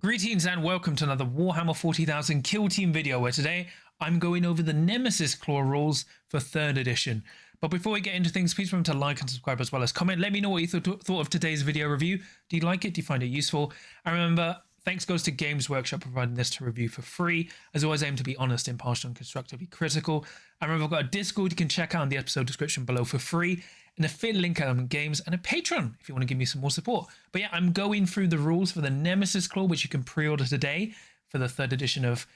Greetings and welcome to another Warhammer 40,000 Kill Team video, where today I'm going over the Nemesis Claw rules for 3rd edition. But before we get into things, please remember to like and subscribe as well as comment. Let me know what you thought of today's video review. Do you like it? Do you find it useful? And remember, thanks goes to Games Workshop providing this to review for free. As always, I aim to be honest, impartial and constructively critical. And remember, I've got a Discord you can check out in the episode description below for free, an affiliate link at Element Games, and a Patreon if you want to give me some more support. But yeah, I'm going through the rules for the Nemesis Claw, which you can pre-order today for the 3rd edition of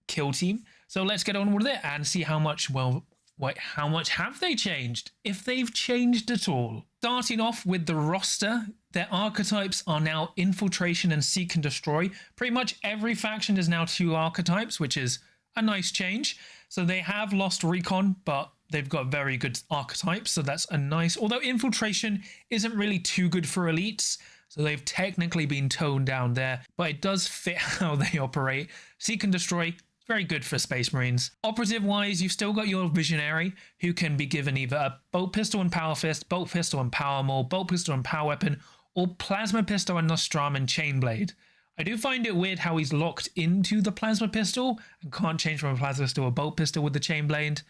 Kill Team. So let's get on with it and see how much, how much have they changed, if they've changed at all. Starting off with the roster, their archetypes are now Infiltration and Seek and Destroy. Pretty much every faction is now 2 archetypes, which is a nice change. So they have lost Recon, but they've got very good archetypes, so that's a nice... Although Infiltration isn't really too good for elites, so they've technically been toned down there, but it does fit how they operate. Seek and Destroy, very good for Space Marines. Operative-wise, you've still got your Visionary, who can be given either a Bolt Pistol and Power Fist, Bolt Pistol and Power Maul, Bolt Pistol and Power Weapon, or Plasma Pistol and Nostrum and Chainblade. I do find it weird how he's locked into the Plasma Pistol and can't change from a Plasma Pistol to a Bolt Pistol with the Chainblade,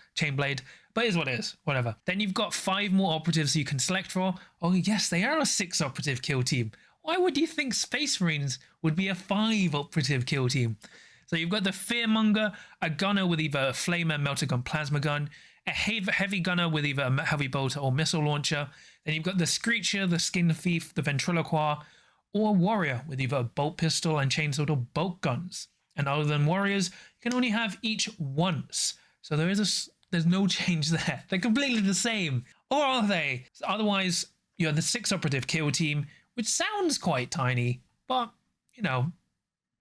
but it is what it is, whatever. Then you've got 5 more Operatives you can select for. Oh yes, they are a 6 Operative kill team. Why would you think Space Marines would be a 5 Operative kill team? So you've got the Fearmonger, a gunner with either a Flamer, Melter Gun, Plasma Gun, a heavy gunner with either a heavy bolter or missile launcher. Then you've got the Screecher, the Skin Thief, the Ventriloquist, or a Warrior with either a Bolt Pistol and Chainsword or Bolt Guns. And other than Warriors, you can only have each once. So there's no change there. They're completely the same. Or are they? So otherwise, you're the 6 Operative kill team, which sounds quite tiny, but, you know,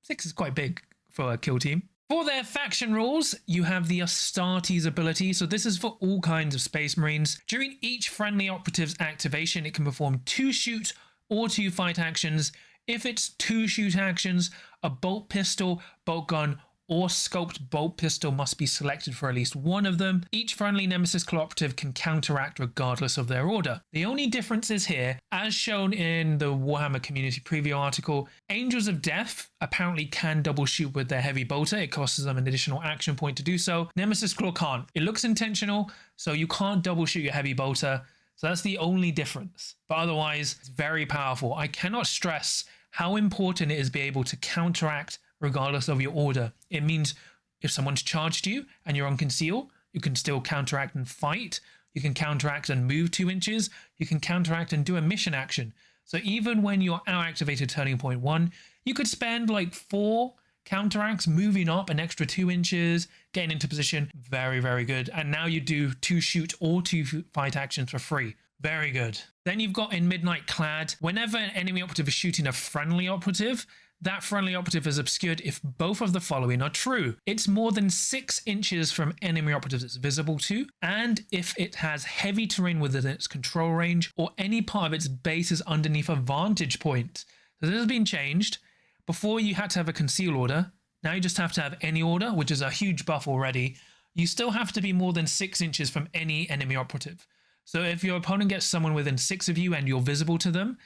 6 is quite big for a kill team. For their faction rules, you have the Astartes ability. So this is for all kinds of Space Marines. During each friendly Operative's activation, it can perform 2 shoot or 2 fight actions. If it's 2 shoot actions, a Bolt Pistol, Bolt Gun, or Sculpt Bolt Pistol must be selected for at least one of them. Each friendly Nemesis Claw operative can counteract regardless of their order. The only difference is here, as shown in the Warhammer community preview article, Angels of Death apparently can double shoot with their heavy bolter. It costs them an additional action point to do so. Nemesis Claw can't. It looks intentional, so you can't double shoot your heavy bolter. So that's the only difference. But otherwise, it's very powerful. I cannot stress how important it is to be able to counteract regardless of your order. It means if someone's charged you and you're on conceal, you can still counteract and fight. You can counteract and move 2 inches. You can counteract and do a mission action. So even when you're out-activated turning point 1, you could spend like 4 counteracts, moving up an extra 2 inches, getting into position. Very, very good. And now you do 2 shoot or 2 fight actions for free. Very good. Then you've got in Midnight Clad, whenever an enemy operative is shooting a friendly operative, that friendly operative is obscured if both of the following are true. It's more than 6 inches from enemy operatives it's visible to, and if it has heavy terrain within its control range, or any part of its base is underneath a vantage point. So this has been changed. Before you had to have a conceal order, now you just have to have any order, which is a huge buff already. You still have to be more than 6 inches from any enemy operative. So if your opponent gets someone within 6 of you and you're visible to them,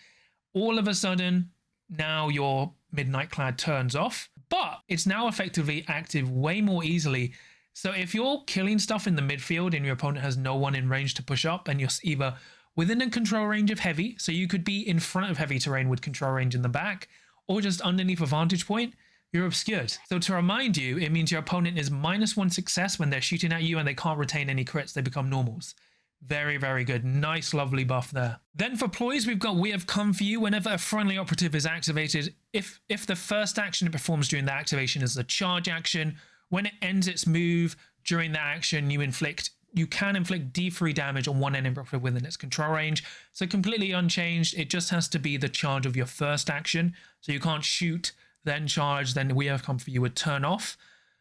all of a sudden, now your Midnight Clad turns off, but it's now effectively active way more easily. So if you're killing stuff in the midfield and your opponent has no one in range to push up, and you're either within a control range of heavy, so you could be in front of heavy terrain with control range in the back, or just underneath a vantage point, you're obscured. So to remind you, it means your opponent is -1 success when they're shooting at you and they can't retain any crits, they become normals. Very, very good. Nice, lovely buff there. Then for Ploys, we've got We Have Come For You. Whenever a friendly operative is activated, if the first action it performs during the activation is the charge action, when it ends its move during that action, you can inflict D3 damage on one enemy operative within its control range. So completely unchanged. It just has to be the charge of your first action. So you can't shoot, then charge, then We Have Come For You would turn off.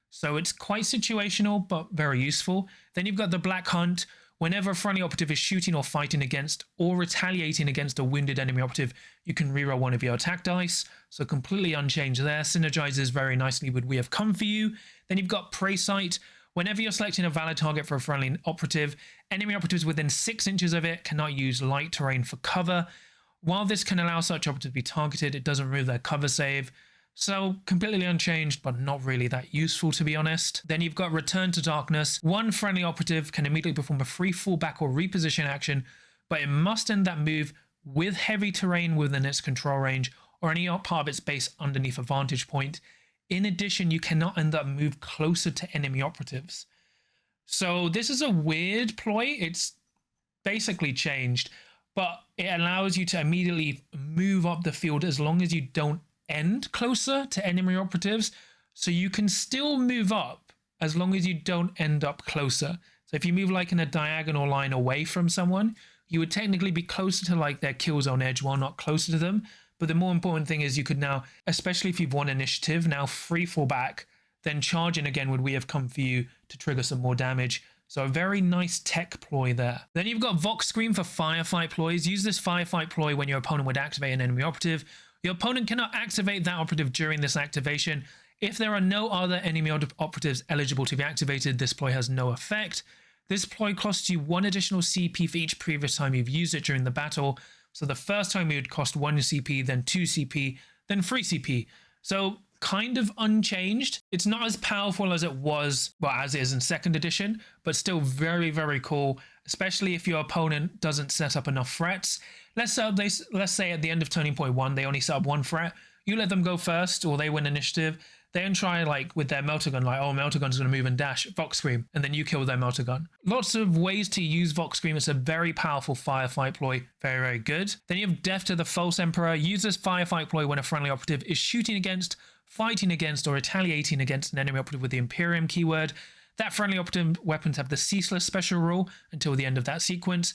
So it's quite situational, but very useful. Then you've got the Black Hunt. Whenever a friendly operative is shooting or fighting against or retaliating against a wounded enemy operative, you can reroll one of your attack dice. So completely unchanged there. Synergizes very nicely with We Have Come For You. Then you've got Prey Sight. Whenever you're selecting a valid target for a friendly operative, enemy operatives within 6 inches of it cannot use light terrain for cover. While this can allow such operatives to be targeted, it doesn't remove their cover save. So completely unchanged, but not really that useful to be honest. Then you've got Return to Darkness. One friendly operative can immediately perform a free fallback or reposition action, but it must end that move with heavy terrain within its control range or any part of its base underneath a vantage point. In addition, you cannot end that move closer to enemy operatives. So this is a weird ploy. It's basically changed, but it allows you to immediately move up the field as long as you don't end closer to enemy operatives. So you can still move up as long as you don't end up closer. So if you move like in a diagonal line away from someone, you would technically be closer to like their kill zone edge while not closer to them. But the more important thing is you could now, especially if you've won initiative, now free fall back, then charge in again when we have come for you to trigger some more damage. So a very nice tech ploy there. Then you've got Vox Scream for Firefight ploys. Use this Firefight ploy when your opponent would activate an enemy operative. Your opponent cannot activate that operative during this activation. If there are no other enemy operatives eligible to be activated, this ploy has no effect. This ploy costs you 1 additional CP for each previous time you've used it during the battle. So the first time it would cost 1 CP, then 2 CP, then 3 CP. So kind of unchanged. It's not as powerful as it was, well, as it is in 2nd edition, but still very, very cool, especially if your opponent doesn't set up enough threats. Let's say at the end of turning point 1, they only set up 1 threat. You let them go first, or they win initiative. They then try like with their melter gun, like, oh, melter gun's going to move and dash, Vox Scream, and then you kill their melter gun. Lots of ways to use Vox Scream. It's a very powerful firefight ploy. Very, very good. Then you have Death to the False Emperor. Use this firefight ploy when a friendly operative is shooting against, fighting against, or retaliating against an enemy operative with the Imperium keyword. That friendly operative weapons have the Ceaseless special rule until the end of that sequence.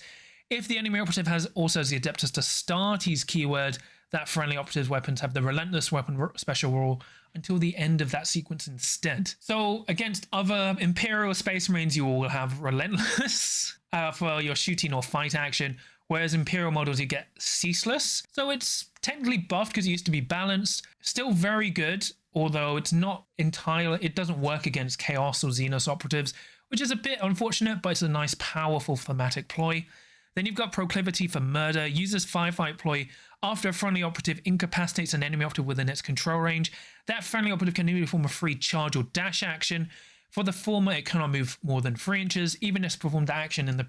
If the enemy operative also has the Adeptus Astartes keyword, that friendly operative's weapons have the Relentless weapon special rule until the end of that sequence instead. So against other Imperial Space Marines, you will have Relentless for your shooting or fight action, whereas Imperial models you get Ceaseless. So it's technically buffed because it used to be balanced. Still very good, although it's not entirely, it doesn't work against Chaos or Xenos operatives, which is a bit unfortunate, but it's a nice powerful thematic ploy. Then you've got Proclivity for Murder. Use this firefight ploy after a friendly operative incapacitates an enemy operative within its control range. That friendly operative can either perform a free charge or dash action. For the former, it cannot move more than 3 inches, even if it's performed action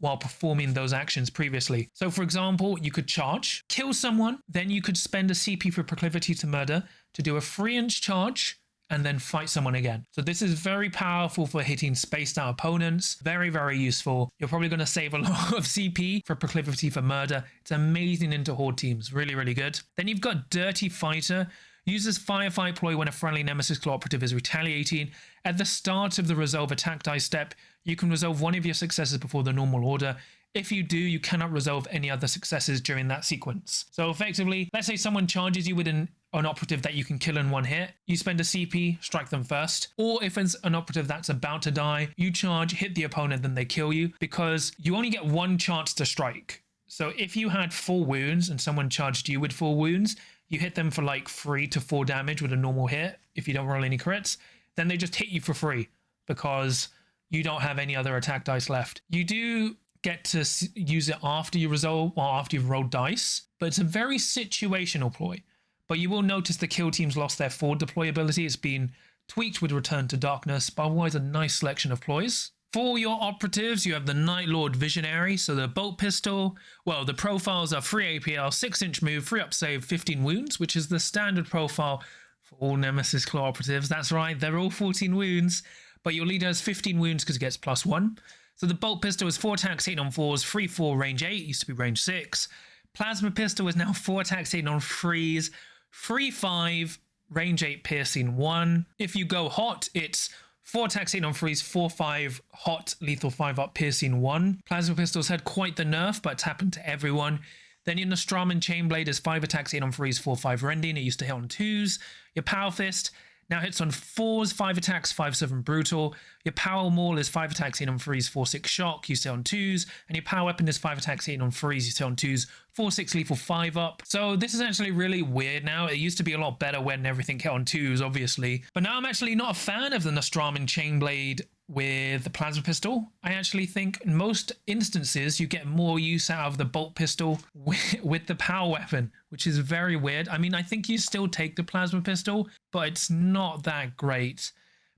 while performing those actions previously. So for example, you could charge, kill someone, then you could spend a CP for Proclivity to Murder to do a 3-inch charge, and then fight someone again. So this is very powerful for hitting spaced out opponents. Very, very useful. You're probably going to save a lot of CP for Proclivity for Murder. It's amazing into horde teams. Really, really good. Then you've got Dirty Fighter. Use this firefight ploy when a friendly Nemesis Claw operative is retaliating. At the start of the resolve attack dice step, you can resolve one of your successes before the normal order. If you do, you cannot resolve any other successes during that sequence. So effectively, let's say someone charges you with an operative that you can kill in 1 hit. You spend a CP, strike them first. Or if it's an operative that's about to die, you charge, hit the opponent, then they kill you, because you only get 1 chance to strike. So if you had 4 wounds and someone charged you with 4 wounds, you hit them for like 3 to 4 damage with a normal hit if you don't roll any crits, then they just hit you for free because you don't have any other attack dice left. You do get to use it after you resolve or after you've rolled dice, but it's a very situational ploy. But you will notice the kill teams lost their forward deployability. It's been tweaked with Return to Darkness, but otherwise a nice selection of ploys. For your operatives, you have the Night Lord Visionary. So the bolt pistol, well, the profiles are 3 APL, 6-inch move, 3 up save, 15 wounds, which is the standard profile for all Nemesis Claw operatives. That's right, they're all 14 wounds, but your leader has 15 wounds because it gets +1. So the bolt pistol is 4 attacks, 8 on 4s, 3-4, range 8, used to be range 6. Plasma pistol is now 4 attacks, 8 on 3s, 3-5, range 8, piercing 1. If you go hot, it's 4 attacks, 8 on 3s, 4-5, hot, lethal 5 up, piercing 1. Plasma pistols had quite the nerf, but it's happened to everyone. Then your Nostraman Chainblade is 5 attacks, 8 on 3s, 4-5 rending. It used to hit on 2s. Your Power Fist now hits on 4s, 5 attacks, 5-7 brutal. Your Power Maul is 5 attacks, 8 on 3s, 4-6 shock, used to hit on 2s. And your Power Weapon is 5 attacks, 8 on 3s, used to hit on 2s, 4-6 lethal 5 up. So this is actually really weird now. It used to be a lot better when everything hit on 2s, obviously. But now I'm actually not a fan of the Nostraman Chainblade with the plasma pistol. I actually think in most instances you get more use out of the bolt pistol with the power weapon, which is very weird. I mean, I think you still take the plasma pistol, but it's not that great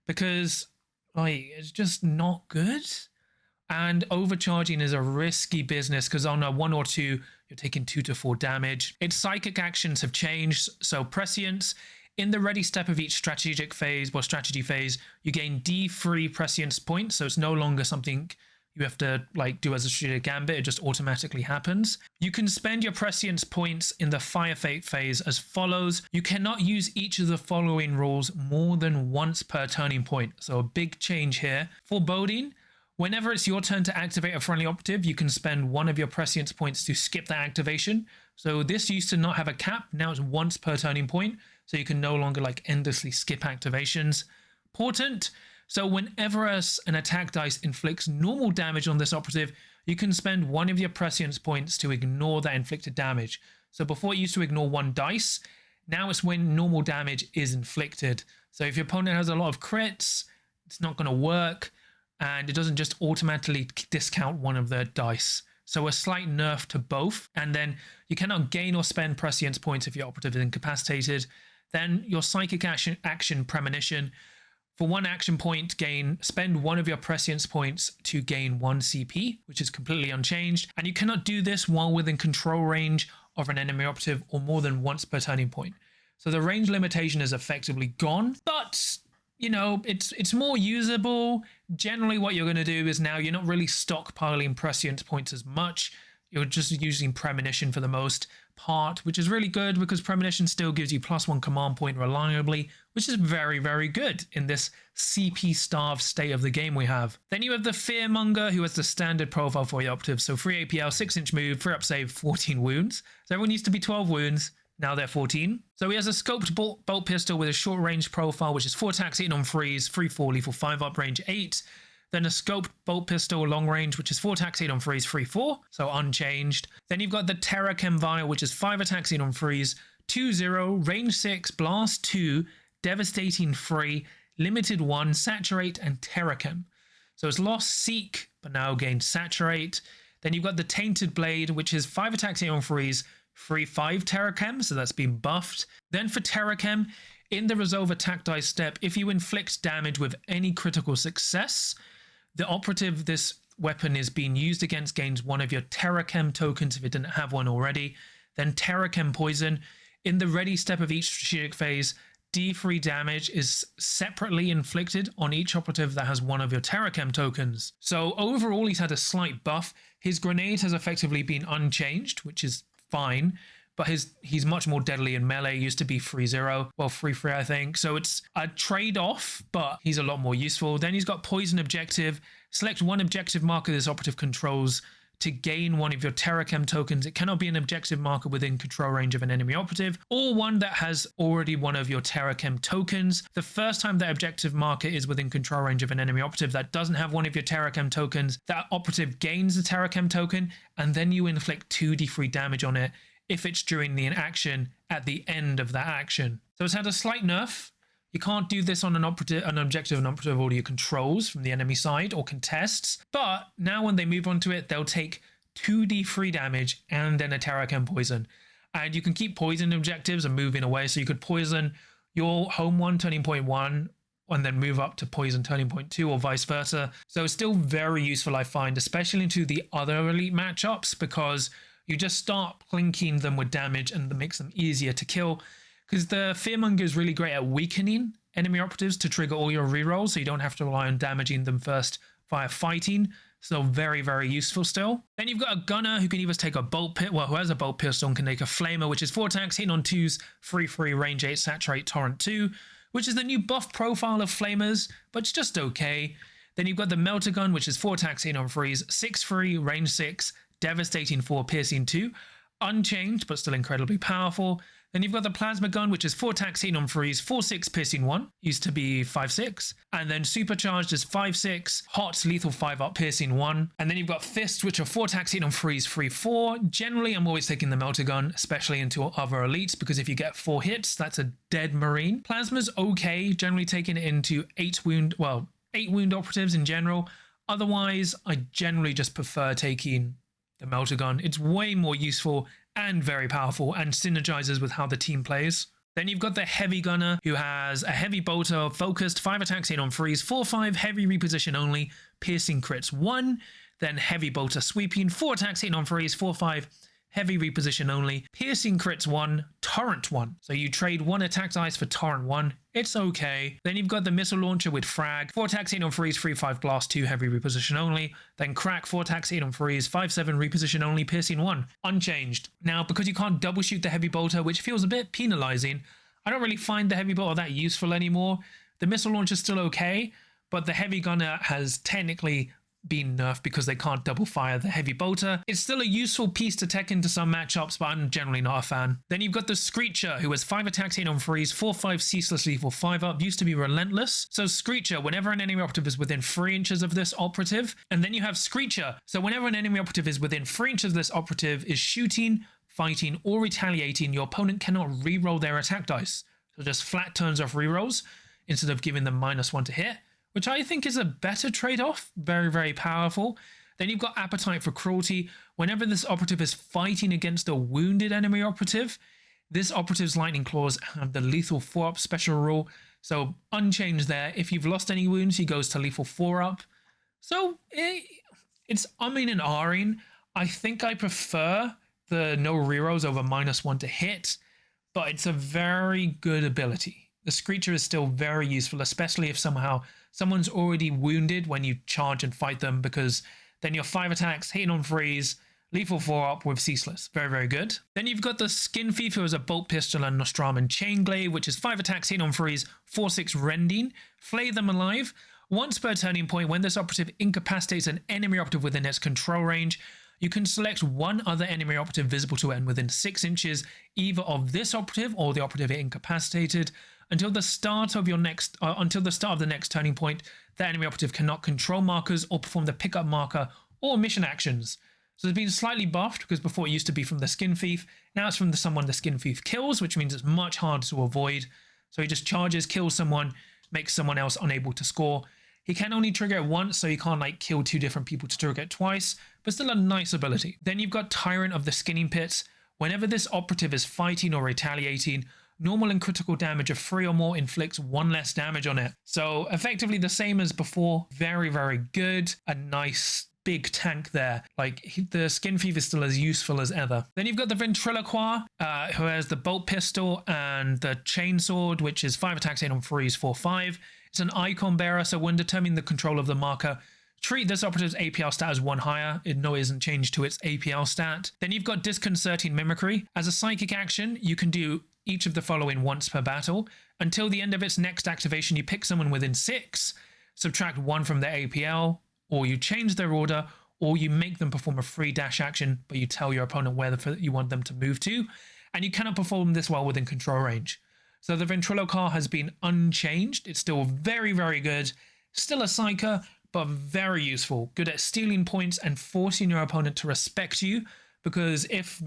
because like it's just not good. And overcharging is a risky business because on a 1 or 2, you're taking 2 to 4 damage. Its psychic actions have changed, so prescience. In the ready step of each strategic phase or strategy phase, you gain D3 prescience points, so it's no longer something you have to like do as a strategic gambit, it just automatically happens. You can spend your prescience points in the fire fate phase as follows. You cannot use each of the following rules more than once per turning point, so a big change here. Foreboding. Whenever it's your turn to activate a friendly operative, you can spend 1 of your prescience points to skip that activation. So this used to not have a cap, now it's once per turning point, so you can no longer like endlessly skip activations. Portent. So whenever an attack dice inflicts normal damage on this operative, you can spend 1 of your prescience points to ignore that inflicted damage. So before it used to ignore 1 dice, now it's when normal damage is inflicted. So if your opponent has a lot of crits, it's not going to work. And it doesn't just automatically discount 1 of the dice. So a slight nerf to both. And then you cannot gain or spend prescience points if your operative is incapacitated. Then your psychic action premonition. For 1 action point, spend 1 of your prescience points to gain 1 CP, which is completely unchanged. And you cannot do this while within control range of an enemy operative or more than once per turning point. So the range limitation is effectively gone, but you know, it's more usable. Generally what you're going to do is now you're not really stockpiling prescience points as much. You're just using premonition for the most part, which is really good because premonition still gives you +1 command point reliably, which is very, very good in this CP starved state of the game we have. Then you have the Fearmonger, who has the standard profile for your operative. So 3 APL, 6-inch move, 3 up save, 14 wounds. So everyone used to be 12 wounds. Now they're 14. So he has a scoped bolt pistol with a short range profile, which is 4 attacks, 8 on freeze, 3-4, lethal 5 up, range 8. Then a scoped bolt pistol long range, which is 4 attacks, 8 on freeze, 3-4, so unchanged. Then you've got the Terrachem Vial, which is 5 attacks, 8 on freeze, 2-0, range 6, blast 2, devastating 3, limited 1, saturate, and Terrachem. So it's lost Seek, but now gained saturate. Then you've got the Tainted Blade, which is 5 attacks, 8 on freeze, 3-5 Terrachem, so that's been buffed. Then for Terrachem, in the resolve attack dice step, if you inflict damage with any critical success, the operative this weapon is being used against gains 1 of your Terrachem tokens if it didn't have one already. Then Terrachem Poison. In the ready step of each strategic phase, D3 damage is separately inflicted on each operative that has 1 of your Terrachem tokens. So overall, he's had a slight buff. His grenade has effectively been unchanged, which is fine, but he's much more deadly in melee. Used to be 3-0, well 3-3 I think, so it's a trade-off, but he's a lot more useful. Then he's got Poison Objective. Select 1 objective marker this operative controls to gain 1 of your Terrachem tokens. It cannot be an objective marker within control range of an enemy operative, or one that has already 1 of your Terrachem tokens. The first time that objective marker is within control range of an enemy operative that doesn't have 1 of your Terrachem tokens, that operative gains the Terrachem token, and then you inflict 2d3 damage on it if it's during the action at the end of that action. So it's had a slight nerf. You can't do this on an objective and operative order you controls from the enemy side or contests, but now when they move on to it, they'll take 2d3 damage and then a Terrachem Poison. And you can keep poison objectives and moving away, so you could poison your home one, turning point 1, and then move up to poison turning point 2 or vice versa. So it's still very useful, I find, especially into the other elite matchups, because you just start plinking them with damage and that makes them easier to kill. Because the Fearmonger is really great at weakening enemy operatives to trigger all your rerolls, so you don't have to rely on damaging them first via fighting. So very, very useful still. Then you've got a Gunner who can either take a bolt pit, well, who has a bolt pistol and can take a Flamer, which is 4 attacks, hitting on 2s, 3-3, range 8, saturate, torrent 2, which is the new buff profile of Flamers, but it's just okay. Then you've got the Melter Gun, which is 4 attacks, hitting on 3s, 6-3, range 6, devastating 4, piercing 2, unchanged, but still incredibly powerful. Then you've got the Plasma Gun, which is 4 attacks, hitting on 3s, 4-6, piercing 1, used to be 5-6. And then Supercharged is 5-6, hot, lethal 5 up, piercing 1. And then you've got Fists, which are 4 attacks, hitting on 3s, 3-4. Generally, I'm always taking the Melter Gun, especially into other elites, because if you get 4 hits, that's a dead Marine. Plasma's okay, generally taking it into 8 wound, well, 8 wound operatives in general. Otherwise, I generally just prefer taking the melter gun. It's way more useful and very powerful and synergizes with how the team plays. Then you've got the heavy gunner, who has a heavy bolter, focused, 5 attacks, hit on freeze, 4/5, heavy reposition only, piercing crits 1. Then heavy bolter sweeping, 4 attacks, hit on freeze, 4/5, heavy reposition only, piercing crits 1, torrent 1. So you trade 1 attack dice for torrent 1. It's okay. Then you've got the missile launcher with frag, 4 attacks, hit on freeze, 3/5 blast 2, heavy reposition only. Then crack, 4 attacks, hit on freeze, 5/7 reposition only, piercing 1. Unchanged. Now, because you can't double shoot the heavy bolter, which feels a bit penalizing, I don't really find the heavy bolter that useful anymore. The missile launcher is still okay, but the heavy gunner has technically been nerfed because they can't double fire the heavy bolter. It's still a useful piece to tech into some matchups, but I'm generally not a fan. Then you've got the Screecher, who has 5 attacks, hit on freeze, 4/5 ceaseless lethal, 5 up, used to be relentless. So Screecher, whenever an enemy operative is within 3 inches of this operative. And then you have Screecher, so whenever an enemy operative is within 3 inches of this operative is shooting, fighting, or retaliating, your opponent cannot reroll their attack dice. So just flat turns off rerolls instead of giving them -1 to hit, which I think is a better trade-off. Very, very powerful. Then you've got Appetite for Cruelty. Whenever this operative is fighting against a wounded enemy operative, this operative's lightning claws have the lethal 4-up special rule. So unchanged there. If you've lost any wounds, he goes to lethal 4-up. So it's umming and ahhing. I think I prefer the no rerolls over -1 to hit, but it's a very good ability. The Screecher is still very useful, especially if somehow someone's already wounded when you charge and fight them, because then your 5 attacks, hitting on freeze, lethal 4-up with ceaseless. Very, very good. Then you've got the Skin Thief, who has a bolt pistol and Nostraman Chainglaive, which is 5 attacks, hitting on freeze, 4/6 rending, flay them alive. Once per turning point, when this operative incapacitates an enemy operative within its control range, you can select one other enemy operative visible to it and within 6 inches, either of this operative or the operative it incapacitated. Until the start of the next turning point, the enemy operative cannot control markers or perform the pickup marker or mission actions. So it's been slightly buffed, because before it used to be from the Skin Thief. Now it's from someone the Skin Thief kills, which means it's much harder to avoid. So he just charges, kills someone, makes someone else unable to score. He can only trigger it once, so you can't like kill 2 different people to trigger it twice, but still a nice ability. Then you've got Tyrant of the Skinning Pits. Whenever this operative is fighting or retaliating, normal and critical damage of 3 or more inflicts 1 less damage on it. So effectively the same as before. Very, very good. A nice big tank there. Like, the Skin Thief is still as useful as ever. Then you've got the Ventriloquist, who has the bolt pistol and the chainsword, which is 5 attacks, hit on freeze, 4/5. It's an icon bearer, so when determining the control of the marker, treat this operative's APL stat as 1 higher. It isn't changed to its APL stat. Then you've got Disconcerting Mimicry. As a psychic action, you can do each of the following once per battle. Until the end of its next activation, you pick someone within 6, subtract 1 from their APL, or you change their order, or you make them perform a free dash action, but you tell your opponent where you want them to move to, and you cannot perform this while within control range. So the Ventriloquist has been unchanged. It's still very, very good. Still a psyker, but very useful. Good at stealing points and forcing your opponent to respect you, because if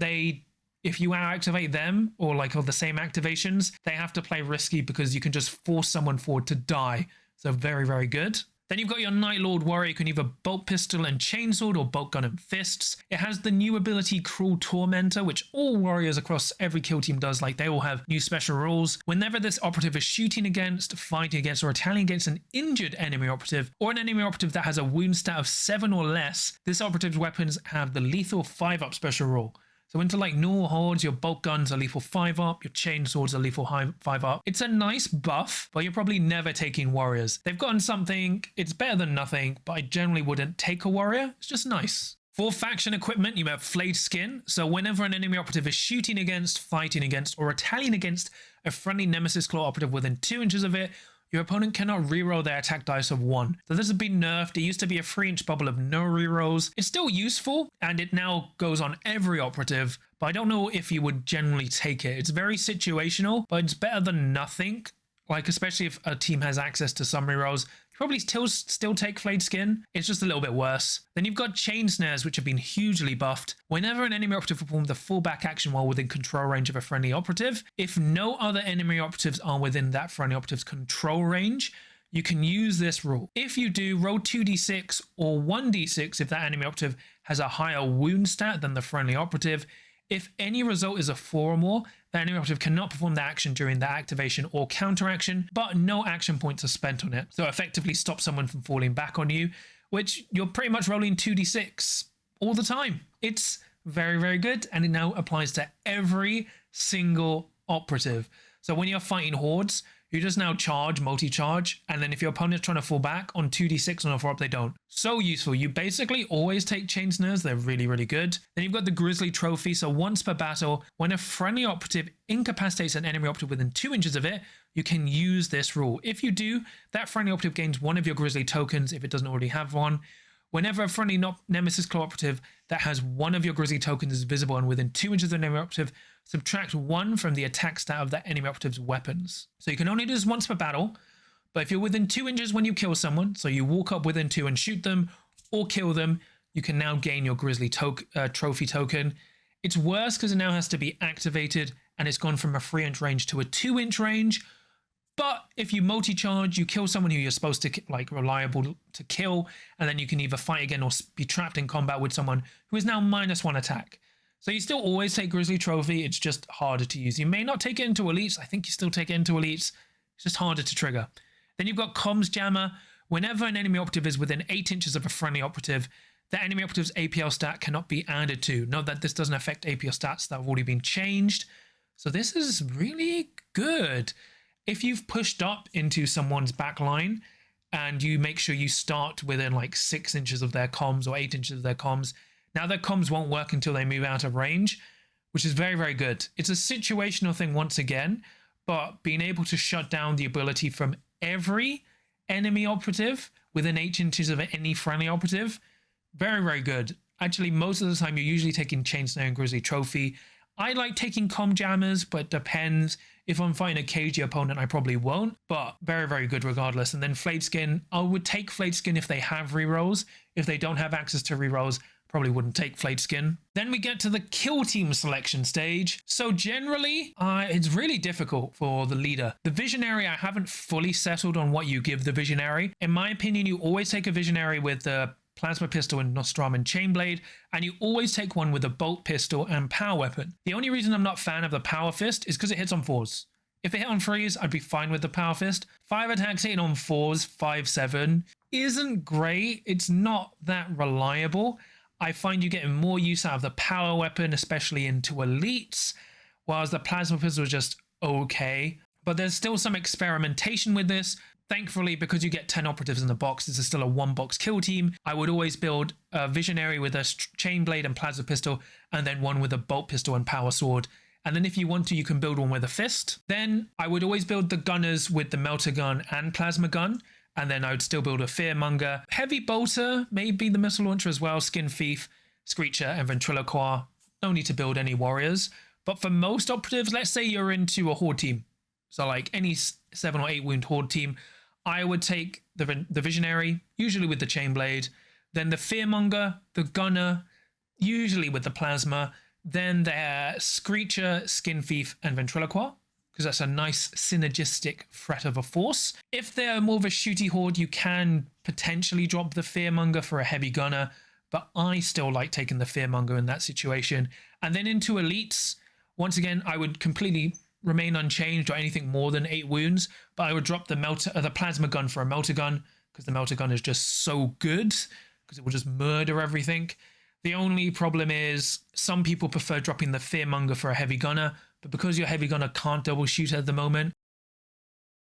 you activate them or the same activations, they have to play risky, because you can just force someone forward to die. So very, very good. Then you've got your Night Lord Warrior. You can either bolt pistol and chainsword or bolt gun and fists. It has the new ability Cruel Tormentor, which all warriors across every kill team does. They all have new special rules. Whenever this operative is shooting against, fighting against, or retaliating against an injured enemy operative, or an enemy operative that has a wound stat of 7 or less, this operative's weapons have the lethal 5-up special rule. So into normal hordes, your bolt guns are lethal 5-up, your chain swords are lethal 5-up. It's a nice buff, but you're probably never taking warriors. They've gotten something, it's better than nothing, but I generally wouldn't take a warrior. It's just nice. For faction equipment, you have Flayed Skin. So whenever an enemy operative is shooting against, fighting against, or retaliating against a friendly Nemesis Claw operative within 2 inches of it, your opponent cannot reroll their attack dice of 1. So this has been nerfed. It used to be a 3-inch bubble of no rerolls. It's still useful, and it now goes on every operative, but I don't know if you would generally take it. It's very situational, but it's better than nothing. Especially if a team has access to some rerolls, you probably still take Flayed Skin. It's just a little bit worse. Then you've got Chain Snares, which have been hugely buffed. Whenever an enemy operative performs a fallback action while within control range of a friendly operative, if no other enemy operatives are within that friendly operative's control range, you can use this rule. If you do, roll 2d6 or 1d6 if that enemy operative has a higher wound stat than the friendly operative. If any result is a 4 or more, the enemy operative cannot perform the action during the activation or counteraction, but no action points are spent on it. So effectively stop someone from falling back on you, which you're pretty much rolling 2d6 all the time. It's very, very good, and it now applies to every single operative. So when you're fighting hordes, you just now charge, multi-charge, and then if your opponent's trying to fall back on 2d6 on a 4-up, they don't. So useful. You basically always take chain snares. They're really, really good. Then you've got the Grizzly Trophy. So once per battle, when a friendly operative incapacitates an enemy operative within 2 inches of it, you can use this rule. If you do, that friendly operative gains one of your Grizzly tokens if it doesn't already have one. Whenever a friendly Nemesis Claw operative that has one of your Grizzly tokens is visible and within 2 inches of the enemy operative, subtract 1 from the attack stat of that enemy operative's weapons. So you can only do this once per battle, but if you're within 2 inches when you kill someone, so you walk up within 2 and shoot them or kill them, you can now gain your Grizzly Trophy token. It's worse because it now has to be activated and it's gone from a 3-inch range to a 2-inch range. But if you multi-charge, you kill someone who you're supposed to, like, reliable to kill, and then you can either fight again or be trapped in combat with someone who is now -1 attack. So you still always take Grizzly Trophy, it's just harder to use. You may not take it into Elites, I think you still take it into Elites, it's just harder to trigger. Then you've got Comms Jammer. Whenever an enemy operative is within 8 inches of a friendly operative, the enemy operative's APL stat cannot be added to. Note that this doesn't affect APL stats that have already been changed. So this is really good. If you've pushed up into someone's back line and you make sure you start within like 6 inches of their comms or 8 inches of their comms, now their comms won't work until they move out of range, which is very, very good. It's a situational thing once again, but being able to shut down the ability from every enemy operative within 8 inches of any friendly operative, very, very good. Actually, most of the time you're usually taking Chain Snare and Grizzly Trophy. I like taking Comm Jammers, but it depends. If I'm fighting a cagey opponent, I probably won't, but very, very good regardless. And then Flayed Skin, I would take Flayed Skin if they have rerolls. If they don't have access to rerolls, probably wouldn't take Flayed Skin. Then we get to the kill team selection stage. So generally, it's really difficult for the leader. The Visionary, I haven't fully settled on what you give the Visionary. In my opinion, you always take a Visionary with the Plasma Pistol and Nostrum and Chainblade, and you always take one with a Bolt Pistol and Power Weapon. The only reason I'm not a fan of the Power Fist is because it hits on 4s. If it hit on 3s, I'd be fine with the Power Fist. 5 attacks hitting on 4s, 5-7, isn't great. It's not that reliable. I find you getting more use out of the Power Weapon, especially into Elites, whilst the Plasma Pistol is just okay. But there's still some experimentation with this. Thankfully, because you get 10 operatives in the box, this is still a 1-box kill team. I would always build a Visionary with a Chainblade and Plasma Pistol, and then one with a Bolt Pistol and Power Sword. And then if you want to, you can build one with a Fist. Then I would always build the Gunners with the Melter Gun and Plasma Gun. And then I would still build a Fearmonger. Heavy Bolter, maybe the Missile Launcher as well, Skin Thief, Screecher, and Ventriloquist. No need to build any Warriors. But for most operatives, let's say you're into a Horde team. So like any 7 or 8 wound Horde team, I would take the Visionary, usually with the Chainblade, then the Fearmonger, the Gunner, usually with the Plasma, then the Screecher, Skin Thief, and Ventriloquist, because that's a nice synergistic threat of a force. If they're more of a shooty Horde, you can potentially drop the Fearmonger for a Heavy Gunner, but I still like taking the Fearmonger in that situation. And then into Elites, once again, I would completely remain unchanged or anything more than 8 wounds, but I would drop the Plasma Gun for a Melter Gun, because the Melter Gun is just so good, because it will just murder everything. The only problem is some people prefer dropping the Fearmonger for a Heavy Gunner, but because your Heavy Gunner can't double shoot at the moment,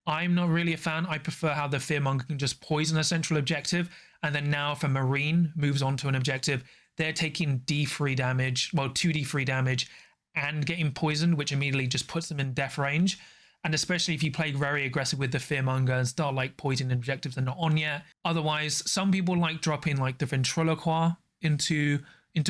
I'm not really a fan. I prefer how the Fearmonger can just poison a central objective, and then now if a Marine moves on to an objective, they're taking D3 damage, well, 2D3 damage, and getting poisoned, which immediately just puts them in death range. And especially if you play very aggressive with the Fearmonger and start like poisoning objectives they're not on yet. Otherwise, some people like dropping like the Ventriloquist into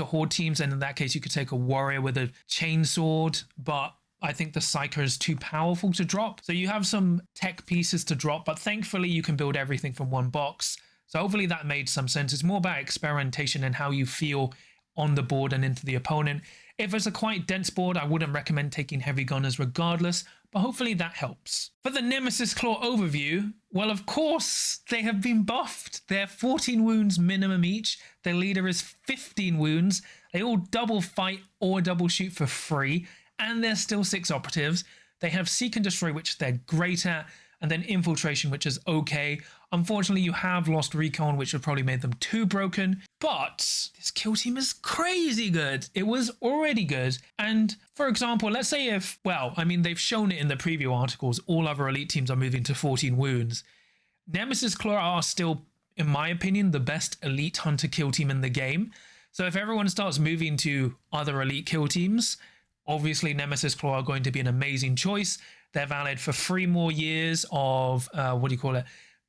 Horde teams, and in that case you could take a Warrior with a Chainsword, but I think the Psyker is too powerful to drop. So you have some tech pieces to drop, but thankfully you can build everything from one box. So hopefully that made some sense. It's more about experimentation and how you feel on the board and into the opponent. If it's a quite dense board, I wouldn't recommend taking Heavy Gunners regardless, but hopefully that helps. For the Nemesis Claw overview, Well, of course, they have been buffed. They're 14 wounds minimum each. Their leader is 15 wounds. They all double fight or double shoot for free. And there's still 6 operatives. They have Seek and Destroy, which they're great at. And then Infiltration, which is okay. Unfortunately, you have lost Recon, which would probably made them too broken. But this kill team is crazy good. It was already good. And for example, let's say if, well, I mean, they've shown it in the preview articles, all other elite teams are moving to 14 wounds. Nemesis Claw are still, in my opinion, the best elite hunter kill team in the game. So if everyone starts moving to other elite kill teams, obviously Nemesis Claw are going to be an amazing choice. They're valid for 3 more years of,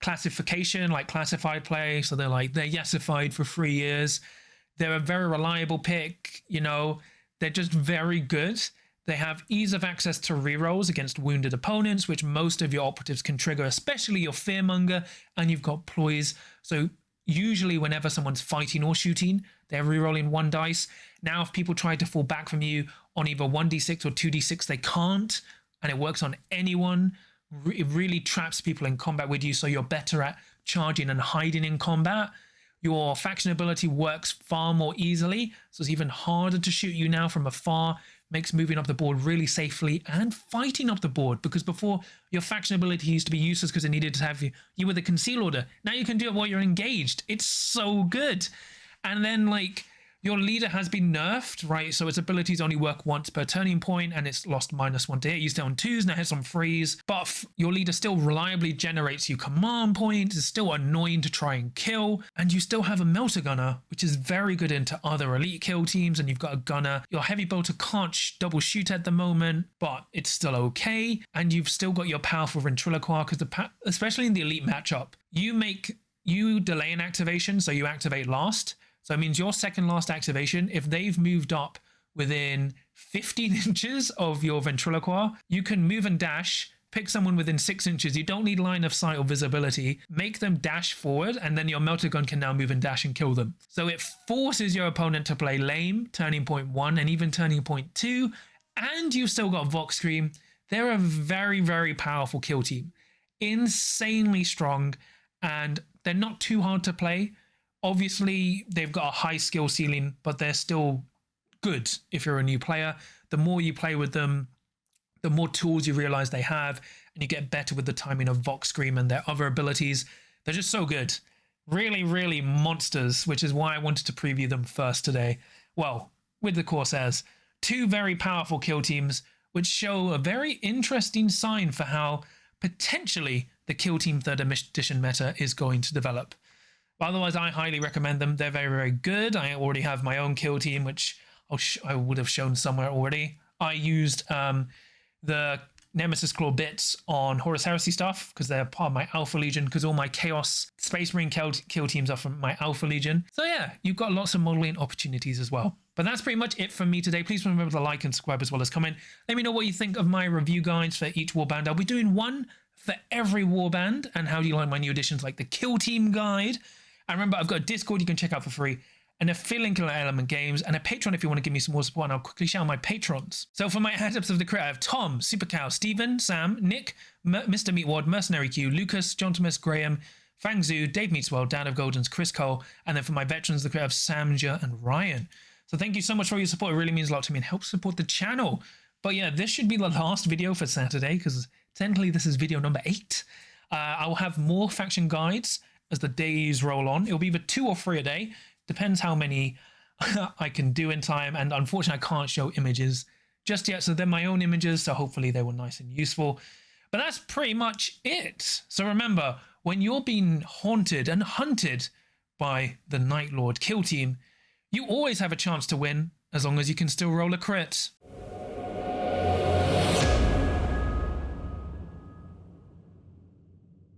classification, like classified play. So they're yesified for 3 years. They're a very reliable pick, you know, they're just very good. They have ease of access to rerolls against wounded opponents, which most of your operatives can trigger, especially your Fearmonger, and you've got Ploys. So usually whenever someone's fighting or shooting, they're rerolling 1 dice. Now, if people try to fall back from you on either 1d6 or 2d6, they can't, and it works on anyone. It really traps people in combat with you, so you're better at charging and hiding in combat. Your faction ability works far more easily, so it's even harder to shoot you now from afar. Makes moving up the board really safely and fighting up the board, because before your faction ability used to be useless because it needed to have you with a conceal order. Now you can do it while you're engaged. It's so good. And then like your leader has been nerfed, right? So its abilities only work once per turning point, and it's lost -1 to hit. Used it on 2s, now hits on 3s. But your leader still reliably generates you command points. It's still annoying to try and kill. And you still have a melter gunner, which is very good into other elite kill teams. And you've got a gunner. Your heavy bolter can't double shoot at the moment, but it's still okay. And you've still got your powerful ventriloquist, because especially in the elite matchup, you delay an activation, so you activate last. So it means your second last activation, if they've moved up within 15 inches of your ventriloquist, you can move and dash, pick someone within 6 inches. You don't need line of sight or visibility. Make them dash forward, and then your melter gun can now move and dash and kill them. So it forces your opponent to play lame, turning point 1, and even turning point 2. And you've still got Vox Scream. They're a very, very powerful kill team. Insanely strong, and they're not too hard to play. Obviously, they've got a high skill ceiling, but they're still good if you're a new player. The more you play with them, the more tools you realize they have, and you get better with the timing of Vox Scream and their other abilities. They're just so good. Really, really monsters, which is why I wanted to preview them first today. Well, with the Corsairs, 2 very powerful kill teams, which show a very interesting sign for how potentially the kill team 3rd edition meta is going to develop. Otherwise, I highly recommend them. They're very, very good. I already have my own kill team, which I would have shown somewhere already. I used the Nemesis Claw bits on Horus Heresy stuff because they're part of my Alpha Legion, because all my Chaos Space Marine kill teams are from my Alpha Legion. So yeah, you've got lots of modeling opportunities as well. But that's pretty much it from me today. Please remember to like and subscribe as well as comment. Let me know what you think of my review guides for each warband. I'll be doing one for every warband. And how do you like my new additions like the Kill Team Guide? And remember, I've got a Discord you can check out for free, an affiliate link on Element Games, and a Patreon if you want to give me some more support. And I'll quickly shout out my patrons. So for my adepts of the crit, I have Tom, Supercow, Stephen, Sam, Nick, Mr. Meatwad, Mercenary Q, Lucas, John Thomas, Graham, Fang Zhu, Dave Meatswell, Dan of Goldens, Chris Cole, and then for my veterans of the crit, I have Samja and Ryan. So thank you so much for your support. It really means a lot to me and helps support the channel. But yeah, this should be the last video for Saturday, because technically this is video number 8. I will have more faction guides as the days roll on. It'll be either 2 or 3 a day. Depends how many I can do in time. And unfortunately, I can't show images just yet. So they're my own images. So hopefully they were nice and useful. But that's pretty much it. So remember, when you're being haunted and hunted by the Night Lord kill team, you always have a chance to win as long as you can still roll a crit.